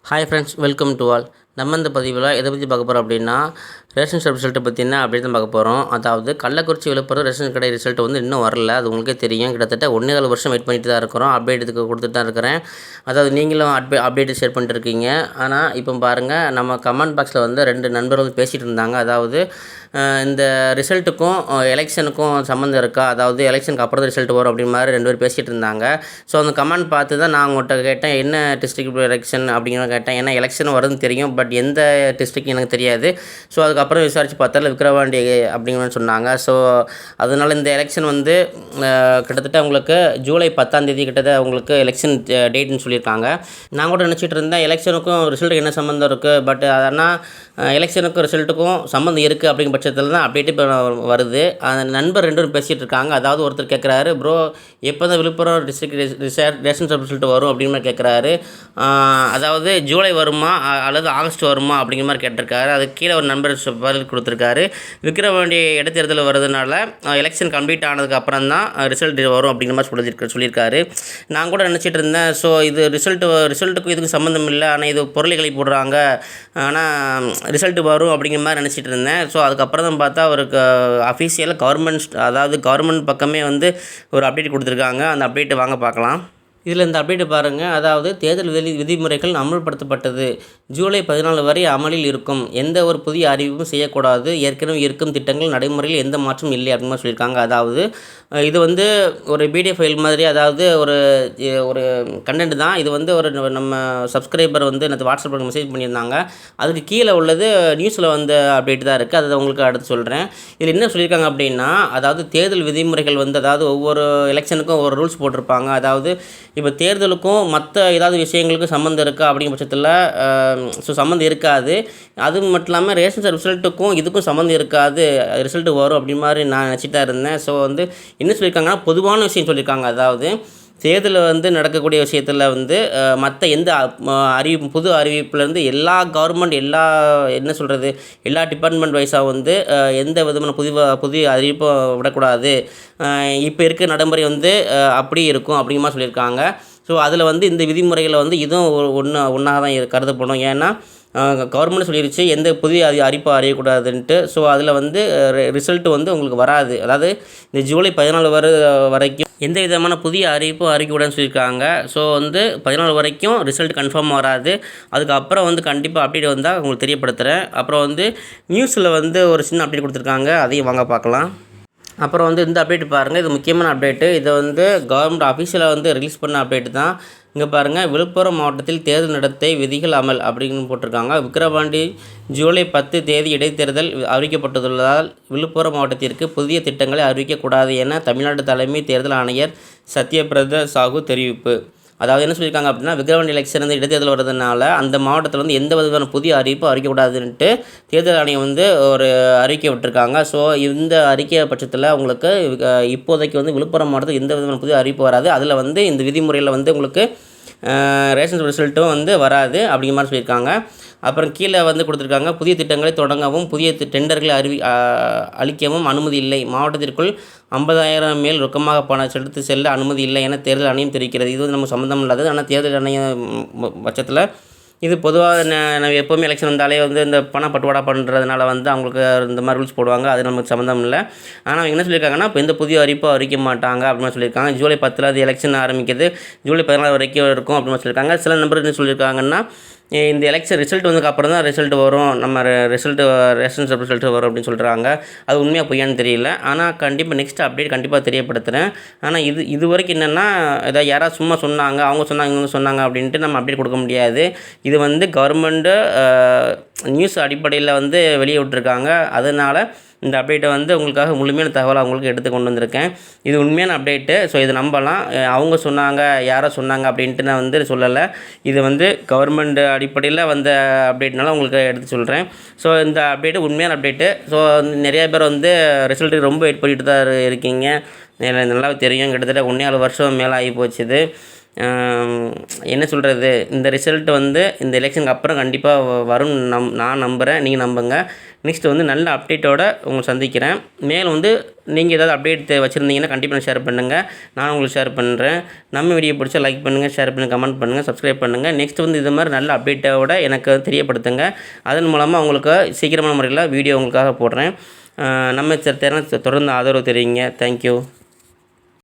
Hi friends, welcome to all. நம்ம இந்த பதிவில் எதை பற்றி பார்க்க போகிறோம் அப்படின்னா, ரேஷன் ஷாப் ரிசல்ட்டை பற்றின அப்படி தான் பார்க்க போகிறோம். அதாவது கள்ளக்குறிச்சி விழுப்புரம் ரேஷன் கடை ரிசல்ட் வந்து இன்னும் வரல. அது உங்களுக்கே தெரியும். கிட்டத்தட்ட 1.25 வருஷம் வெயிட் பண்ணிட்டு தான் இருக்கிறோம். அப்டேட் இதுக்கு கொடுத்துட்டு தான் இருக்கிறேன். அதாவது நீங்களும் அப்டேட் ஷேர் பண்ணிட்டு இருக்கீங்க. ஆனால் இப்போ பாருங்கள், நம்ம கமெண்ட் பாக்ஸில் வந்து 2 நண்பர்கள் பேசிகிட்டு இருந்தாங்க. அதாவது இந்த ரிசல்ட்டுக்கும் எலெக்ஷனுக்கும் சம்மந்தம் இருக்கா, அதாவது எலெக்ஷனுக்கு அப்புறம் தான் ரிசல்ட் வரும் அப்படின்னு மாதிரி 2 பேர் பேசிகிட்டு இருந்தாங்க. ஸோ அந்த கமெண்ட் பார்த்து தான் நான் உங்கள்கிட்ட கேட்டேன், என்ன டிஸ்ட்ரிக்ட் எலெக்ஷன் அப்படிங்கிற கேட்டேன். ஏன்னா எலெக்ஷன் வருதுன்னு தெரியும், பட் எந்த டிஸ்ட்ரிக்ட் எனக்கு தெரியாது. ஸோ அதுக்கப்புறம் விசாரித்து பார்த்தால விக்கிரவாண்டி அப்படிங்கிற சொன்னாங்க. ஸோ அதனால் இந்த எலெக்ஷன் வந்து கிட்டத்தட்ட உங்களுக்கு ஜூலை 10ஆம் தேதி கிட்டத்தட்ட உங்களுக்கு எலெக்ஷன் டேட்னு சொல்லியிருக்காங்க. நான் கூட நினச்சிட்டு இருந்தேன் எலெக்ஷனுக்கும் ரிசல்ட்டுக்கு என்ன சம்மந்தம் இருக்குது, பட் ஆனால் எலெக்ஷனுக்கும் ரிசல்ட்டுக்கும் சம்மந்தம் இருக்குது அப்படிங்கிற பட்சத்தில் தான் அப்டேட்டு இப்போ வருது. அந்த நண்பர் 2 பேரும் பேசிகிட்டு இருக்காங்க. அதாவது ஒருத்தர் கேட்குறாரு, ப்ரோ எப்போ தான் Viluppuram district ration shop result வரும் அப்படிங்கிற மாதிரி கேட்குறாரு. அதாவது ஜூலை வருமா அல்லது ஆகஸ்ட் வருமா அப்படிங்கிற மாதிரி கேட்டிருக்காரு. அதுக்கு கீழே ஒரு நண்பர் பதில் கொடுத்துருக்காரு. விக்கிரவாண்டி இடைத்தேர்தல் வருதுனால எலெக்ஷன் கம்ப்ளீட் ஆனதுக்கு அப்புறம் தான் ரிசல்ட் வரும் அப்படிங்கிற மாதிரி சொல்லியிருக்காரு. நான் கூட நினச்சிட்டு இருந்தேன், ஸோ இது ரிசல்ட்டுக்கும் இதுக்கு சம்மந்தம் இல்லை, ஆனால் இது பொருளைகளை போடுறாங்க, ஆனால் ரிசல்ட் வரும் அப்படிங்கிற மாதிரி நினச்சிட்டு இருந்தேன். ஸோ அதுக்கப்புறம் தான் பார்த்தா அவருக்கு அஃபீஷியலாக கவர்மெண்ட் பக்கமே வந்து ஒரு அப்டேட் கொடுத்துருக்காங்க. அந்த அப்டேட்டை வாங்க பார்க்கலாம். இதில் இந்த அப்டேட்டு பாருங்கள். அதாவது தேர்தல் விதிமுறைகள் அமல்படுத்தப்பட்டது. ஜூலை 14 வரை அமலில் இருக்கும். எந்த ஒரு புதிய அறிவிப்பும் செய்யக்கூடாது. ஏற்கனவே இருக்கும் திட்டங்கள் நடைமுறையில் எந்த மாற்றமும் இல்லை அப்படின்னு சொல்லியிருக்காங்க. அதாவது இது வந்து ஒரு பிடிஎஃப் ஃபைல் மாதிரி, அதாவது ஒரு கண்டென்ட் தான். இது வந்து ஒரு நம்ம சப்ஸ்கிரைபர் வந்து எனக்கு வாட்ஸ்அப்பில் மெசேஜ் பண்ணியிருந்தாங்க. அதுக்கு கீழே உள்ளது நியூஸில் வந்த அப்டேட் தான் இருக்குது. அதை உங்களுக்கு அடுத்து சொல்கிறேன். இதில் என்ன சொல்லியிருக்காங்க அப்படின்னா, அதாவது தேர்தல் விதிமுறைகள் வந்து, அதாவது ஒவ்வொரு எலெக்ஷனுக்கும் ஒவ்வொரு ரூல்ஸ் போட்டிருப்பாங்க. அதாவது இப்போ தேர்தலுக்கும் மற்ற ஏதாவது விஷயங்களுக்கும் சம்மந்தம் இருக்கா அப்படிங்கிற பட்சத்தில் சம்மந்தம் இருக்காது. அது மட்டும் இல்லாமல் ரேஷன் ரிசல்ட்டுக்கும் இதுக்கும் சம்மந்தம் இருக்காது, ரிசல்ட்டு வரும் அப்படி மாதிரி நான் நினச்சிட்டு தான் இருந்தேன். ஸோ வந்து என்ன சொல்லியிருக்காங்கன்னா, பொதுவான விஷயம் சொல்லியிருக்காங்க. அதாவது தேர்தலில் வந்து நடக்கக்கூடிய விஷயத்தில் வந்து மற்ற எந்த புது அறிவிப்புலேருந்து எல்லா கவர்மெண்ட் எல்லா டிபார்ட்மெண்ட் வைஸாக வந்து எந்த விதமான புதிய அறிவிப்பை விடக்கூடாது. இப்போ இருக்க நடைமுறை வந்து அப்படி இருக்கும் அப்படிங்கிற மாதிரி சொல்லியிருக்காங்க. ஸோ அதில் வந்து இந்த விதிமுறைகளை வந்து இதுவும் ஒன்றாக தான் கருதப்படும். ஏன்னா கவர்மெண்ட் சொல்லிடுச்சு எந்த புதிய அறிவிப்பை அறியக்கூடாதுன்ட்டு. ஸோ அதில் வந்து ரிசல்ட்டு வந்து உங்களுக்கு வராது. அதாவது இந்த ஜூலை 14 வரைக்கும் எந்த விதமான புதிய அறிவிப்பும் அறிவிக்கக்கூடாதுன்னு சொல்லியிருக்காங்க. ஸோ வந்து 14 வரைக்கும் ரிசல்ட் கன்ஃபார்ம் வராது. அதுக்கப்புறம் வந்து கண்டிப்பாக அப்டேட் வந்தால் உங்களுக்கு தெரியப்படுத்துகிறேன். அப்புறம் வந்து நியூஸில் வந்து ஒரு சின்ன அப்டேட் கொடுத்துருக்காங்க, அதையும் வாங்க பார்க்கலாம். அப்புறம் வந்து இந்த அப்டேட் பாருங்கள், இது முக்கியமான அப்டேட்டு. இதை வந்து கவர்மெண்ட் அஃபீஷியலாக வந்து ரிலீஸ் பண்ண அப்டேட்டு தான். இங்கே பாருங்கள், விழுப்புரம் மாவட்டத்தில் தேர்தல் நடத்தை விதிகள் அமல் அப்படின்னு போட்டிருக்காங்க. விக்கிரவாண்டி ஜூலை 10 தேதி இடைத்தேர்தல் அறிவிக்கப்பட்டுள்ளதால் விழுப்புரம் மாவட்டத்திற்கு புதிய திட்டங்களை அறிவிக்கக்கூடாது என தமிழ்நாடு தலைமை தேர்தல் ஆணையர் சத்யபிரதா சாஹூ தெரிவிப்பு. அதாவது என்ன சொல்லியிருக்காங்க அப்படின்னா, விக்கிரவாண்டி எலெக்ஷன் வந்து இடைத்தேர்தல் வர்றதுனால அந்த மாவட்டத்தில் வந்து எந்த விதமான புதிய அறிவிப்பும் அறிவிக்கக்கூடாதுன்ட்டு தேர்தல் ஆணையம் வந்து ஒரு அறிக்கை விட்டுருக்காங்க. ஸோ இந்த அறிக்கை பட்சத்தில் உங்களுக்கு இப்போதைக்கு வந்து விழுப்புரம் மாவட்டத்தில் எந்த விதமான புதிய அறிவிப்பு வராது. அதில் வந்து இந்த விதிமுறையில் வந்து உங்களுக்கு ரேஷன் ரிசல்ட்டும் வந்து வராது அப்படிங்கிற மாதிரி சொல்லியிருக்காங்க. அப்புறம் கீழே வந்து கொடுத்துருக்காங்க, புதிய திட்டங்களை தொடங்கவும் புதிய டெண்டர்களை அளிக்கவும் அனுமதி இல்லை. மாவட்டத்திற்குள் 50,000 மேல் ரொக்கமாக பணம் செலுத்தி செல்ல அனுமதி இல்லை என தேர்தல் ஆணையம் தெரிவிக்கிறது. இது வந்து நமக்கு சம்மந்தம் இல்லாதது. ஆனால் தேர்தல் ஆணையம் பட்சத்தில் இது பொதுவாக நம்ம எப்போவுமே எலெக்ஷன் வந்தாலே வந்து இந்த பண பட்டுவாடா பண்ணுறதுனால வந்து அவங்களுக்கு இந்த மாதிரி ரூல்ஸ் போடுவாங்க. அது நமக்கு சம்மந்தம் இல்லை. ஆனால் அவங்க என்ன சொல்லியிருக்காங்கன்னா, இப்போ எந்த புதிய அறிவிப்போ அறிவிக்க மாட்டாங்க அப்படின்னு சொல்லியிருக்காங்க. ஜூலை 10 அது எலெக்ஷன் ஆரம்பிக்கிறது, ஜூலை 14 வரைக்கும் இருக்கும் அப்படின்னு சொல்லியிருக்காங்க. சில நம்பர் என்ன சொல்லியிருக்காங்கன்னா, இந்த எலெக்ஷன் ரிசல்ட் வந்ததுக்கு அப்புறம் தான் ரிசல்ட் வரும், நம்ம ரேஷன் ரிசல்ட் வரும் அப்படின்னு சொல்கிறாங்க. அது உண்மையாக பொய்யான்னு தெரியல. ஆனால் கண்டிப்பாக நெக்ஸ்ட் அப்டேட் கண்டிப்பாக தெரியப்படுத்துகிறேன். ஆனால் இது வரைக்கும் என்னென்னா, ஏதாவது யாராவது சும்மா சொன்னாங்க, அவங்க சொன்னாங்க, இவங்க சொன்னாங்க அப்படின்ட்டு நம்ம அப்டேட் கொடுக்க முடியாது. இது வந்து கவர்மெண்ட்டு நியூஸ் அடிப்படையில் வந்து வெளியே விட்டுருக்காங்க. அதனால் இந்த அப்டேட்டை வந்து உங்களுக்காக முழுமையான தகவலை அவங்களுக்கு எடுத்து கொண்டு வந்திருக்கேன். இது உண்மையான அப்டேட்டு. ஸோ இதை நம்பலாம். அவங்க சொன்னாங்க, யாரோ சொன்னாங்க அப்படின்ட்டு நான் வந்து சொல்லலை. இது வந்து கவர்மெண்ட் அடிப்படையில் வந்த அப்டேட்னால உங்களுக்கு எடுத்து சொல்கிறேன். ஸோ இந்த அப்டேட்டு உண்மையான அப்டேட்டு. ஸோ நிறையா பேர் வந்து ரிசல்ட்டுக்கு ரொம்ப வெயிட் பண்ணிட்டு தான் இருக்கீங்க. நல்லா தெரியும். கிட்டத்தட்ட 1.25 வருஷம் மேலே ஆகி போச்சுது. என்ன சொல்கிறது, இந்த ரிசல்ட் வந்து இந்த எலெக்ஷனுக்கு அப்புறம் கண்டிப்பாக வரும்னு நான் நம்புகிறேன். நீங்கள் நம்புங்க. நெக்ஸ்ட் வந்து நல்ல அப்டேட்டோட உங்களை சந்திக்கிறேன். மேலும் வந்து நீங்கள் ஏதாவது அப்டேட் வச்சுருந்தீங்கன்னா கண்டிப்பாக ஷேர் பண்ணுங்கள். நான் உங்களுக்கு ஷேர் பண்ணுறேன். நம்ம வீடியோ பிடிச்சா லைக் பண்ணுங்கள், ஷேர் பண்ணுங்கள், கமெண்ட் பண்ணுங்கள், சப்ஸ்கிரைப் பண்ணுங்கள். நெக்ஸ்ட் வந்து இது மாதிரி நல்ல அப்டேட்டோட எனக்கு தெரியப்படுத்துங்க. அதன் மூலமாக உங்களுக்கு சீக்கிரமான முறையில் வீடியோ உங்களுக்காக போடுறேன். நம்ம தொடர்ந்து ஆதரவு தெரிவிங்க. தேங்க்யூ.